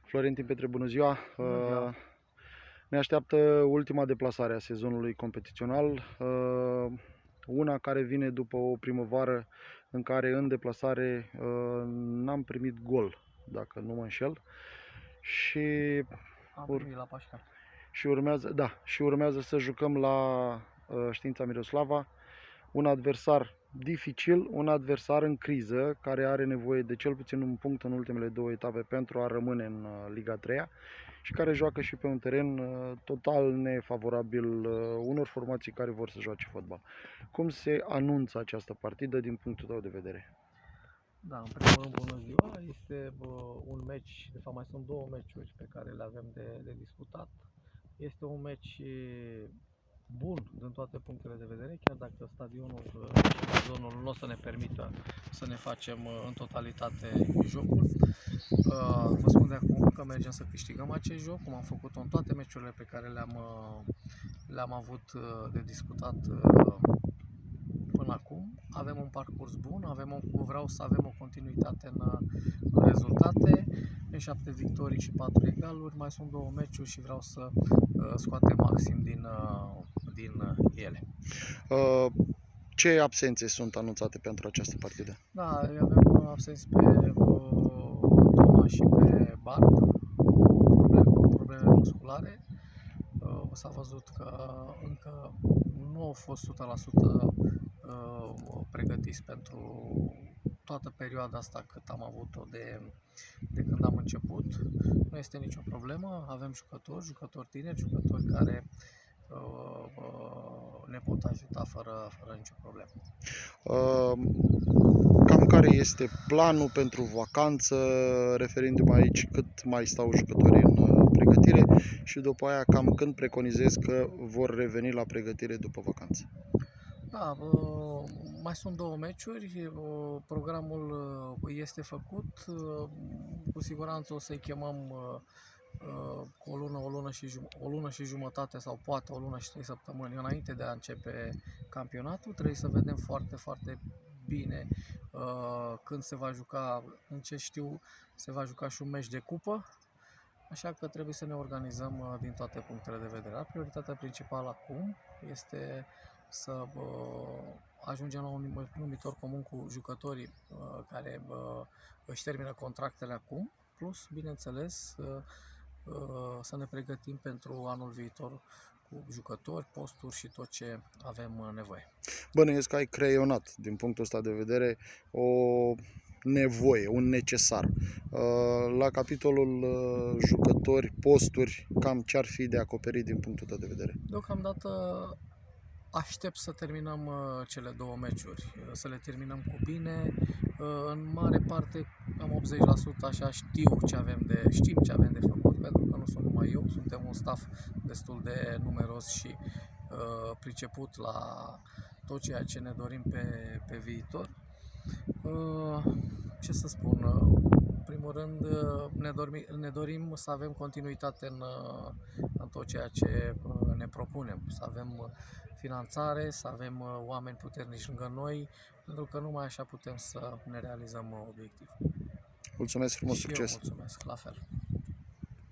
Florentin Petre, bună ziua! Bună ziua. Ne așteaptă ultima deplasare a sezonului competițional, una care vine după o primăvară în care în deplasare n-am primit gol, dacă nu mă înșel, și, Am primit la Pașca. urmează să jucăm la Știința Miroslava, un adversar dificil, un adversar în criză, care are nevoie de cel puțin un punct în ultimele două etape pentru a rămâne în Liga 3 și care joacă și pe un teren total nefavorabil unor formații care vor să joace fotbal. Cum se anunță această partidă din punctul tău de vedere? Da, în primul rând, bună ziua. Este un meci, de fapt mai sunt două meciuri pe care le avem de disputat. Este un meci bun din toate punctele de vedere, chiar dacă stadionul și zonul nu o să ne permită să ne facem în totalitate jocul. Vă spun de acum că mergem să câștigăm acest joc, cum am făcut-o în toate meciurile pe care le-am avut de disputat până acum. Avem un parcurs bun, vreau să avem o continuitate în rezultate, în 7 victorii și 4 egaluri, mai sunt două meciuri și vreau să scoatem maxim din ele. Ce absențe sunt anunțate pentru această partidă? Da, avem absenți pe Toma și pe Bart, probleme musculare. S-a văzut că încă nu au fost 100% pregătiți pentru toată perioada asta cât am avut-o de când am început. Nu este nicio problemă, avem jucători tineri, jucători care ne pot ajuta fără nicio problemă. Cam care este planul pentru vacanță, referindu-mă aici cât mai stau jucătorii în pregătire și după aia cam când preconizez că vor reveni la pregătire după vacanță? Da, mai sunt două meciuri, programul este făcut, cu siguranță o să-i chemăm cu o lună și jumătate sau poate o lună și 3 săptămâni înainte de a începe campionatul. Trebuie să vedem foarte, foarte bine când se va juca, în ce știu, se va juca și un meci de cupă, așa că trebuie să ne organizăm din toate punctele de vedere. Prioritatea principală acum este să ajungem la un numitor comun cu jucătorii care își termină contractele acum, plus, bineînțeles, să ne pregătim pentru anul viitor cu jucători, posturi și tot ce avem nevoie. Bănuiesc că ai creionat, din punctul ăsta de vedere, o nevoie, un necesar. La capitolul jucători, posturi, cam ce ar fi de acoperit din punctul tău de vedere? Deocamdată aștept să terminăm cele două meciuri, să le terminăm cu bine. În mare parte, cam 80% așa știm ce avem de făcut, pentru că nu sunt numai eu, suntem un staff destul de numeros și priceput la tot ceea ce ne dorim pe viitor. Ce să spun, în primul rând ne dorim să avem continuitate în tot ceea ce ne propunem, să avem finanțare, să avem oameni puternici lângă noi, pentru că numai așa putem să ne realizăm obiectivul. Mulțumesc frumos, și succes! Eu mulțumesc, la fel!